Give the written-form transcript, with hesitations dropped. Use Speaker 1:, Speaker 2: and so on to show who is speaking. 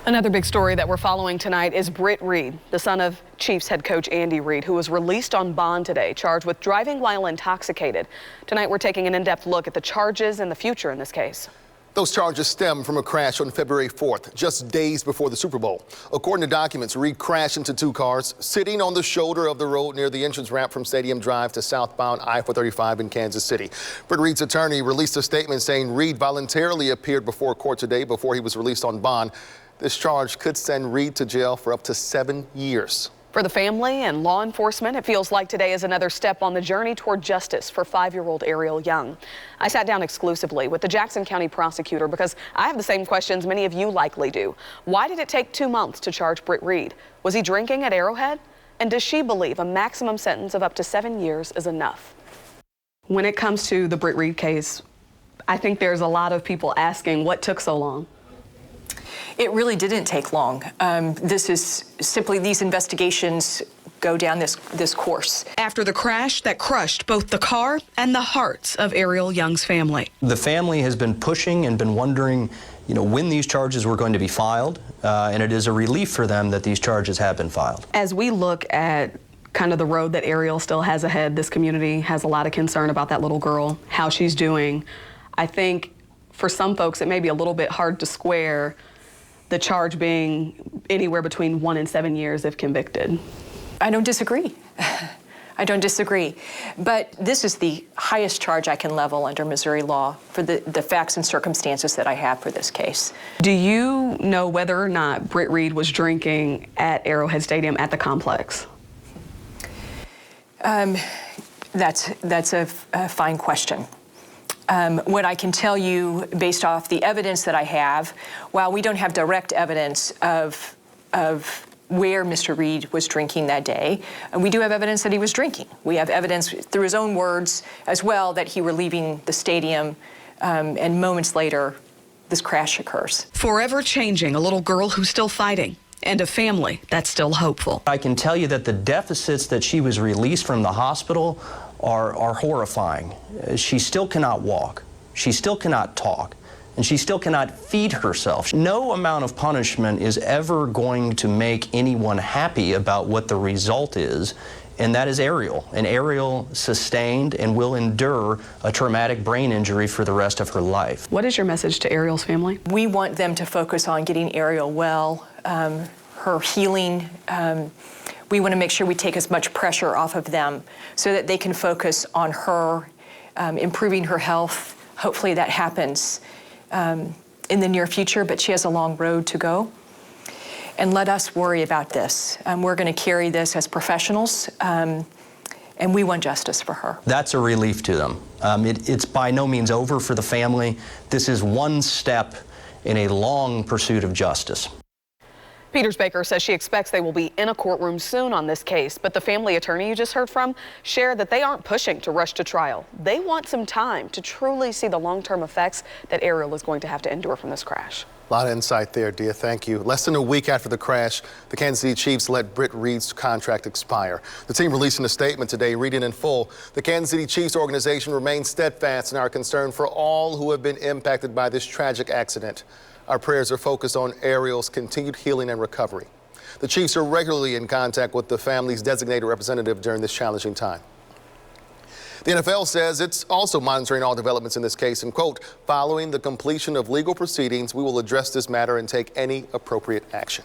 Speaker 1: Another big story that we're following tonight is Britt Reid, the son of Chiefs head coach Andy Reid, who was released on bond today, charged with driving while intoxicated. Tonight, we're taking an in-depth look at the charges and the future in this case.
Speaker 2: Those charges stem from a crash on February 4th, just days before the Super Bowl. According to documents, Reid crashed into two cars sitting on the shoulder of the road near the entrance ramp from Stadium Drive to southbound I-435 in Kansas City. Britt Reid's attorney released a statement saying Reid voluntarily appeared before court today before he was released on bond. This charge could send Reid to jail for up to 7 years.
Speaker 1: For the family and law enforcement, it feels like today is another step on the journey toward justice for 5-year-old Ariel Young. I sat down exclusively with the Jackson County prosecutor because I have the same questions many of you likely do. Why did it take 2 months to charge Britt Reid? Was he drinking at Arrowhead? And does she believe a maximum sentence of up to 7 years is enough? When it comes to the Britt Reid case, I think there's a lot of people asking what took so long.
Speaker 3: It really didn't take long. This is simply these investigations go down this course.
Speaker 1: After the crash that crushed both the car and the hearts of Ariel Young's family.
Speaker 4: The family has been pushing and been wondering, when these charges were going to be filed, and it is a relief for them that these charges have been filed.
Speaker 1: As we look at kind of the road that Ariel still has ahead, this community has a lot of concern about that little girl, how she's doing. I think for some folks it may be a little bit hard to square the charge being anywhere between 1 and 7 years if convicted.
Speaker 3: I don't disagree. I don't disagree. But this is the highest charge I can level under Missouri law for the facts and circumstances that I have for this case.
Speaker 1: Do you know whether or not Britt Reid was drinking at Arrowhead Stadium at the complex?
Speaker 3: That's a fine question. What I can tell you based off the evidence that I have, while we don't have direct evidence of where Mr. Reid was drinking that day, we do have evidence that he was drinking. We have evidence through his own words as well that he were leaving the stadium, and moments later, this crash occurs.
Speaker 1: Forever changing a little girl who's still fighting and a family that's still hopeful.
Speaker 4: I can tell you that the deficits that she was released from the hospital are horrifying. She still cannot walk, she still cannot talk, and she still cannot feed herself. No amount of punishment is ever going to make anyone happy about what the result is, and that is Ariel. And Ariel sustained and will endure a traumatic brain injury for the rest of her life.
Speaker 1: What is your message to Ariel's family?
Speaker 3: We want them to focus on getting Ariel well, her healing. We want to make sure we take as much pressure off of them so that they can focus on her, improving her health. Hopefully that happens in the near future, but she has a long road to go. And let us worry about this. We're going to carry this as professionals, and we want justice for her. That's
Speaker 4: a relief to them. It's by no means over for the family. This is one step in a long pursuit of justice.
Speaker 1: Peters Baker says she expects they will be in a courtroom soon on this case, but the family attorney you just heard from shared that they aren't pushing to rush to trial. They want some time to truly see the long-term effects that Ariel is going to have to endure from this crash.
Speaker 2: A lot of insight there, Dia. Thank you. Less than a week after the crash, the Kansas City Chiefs let Britt Reid's contract expire. The team releasing a statement today, reading in full, the Kansas City Chiefs organization remains steadfast in our concern for all who have been impacted by this tragic accident. Our prayers are focused on Ariel's continued healing and recovery. The Chiefs are regularly in contact with the family's designated representative during this challenging time. The NFL says it's also monitoring all developments in this case and, quote, following the completion of legal proceedings, we will address this matter and take any appropriate action.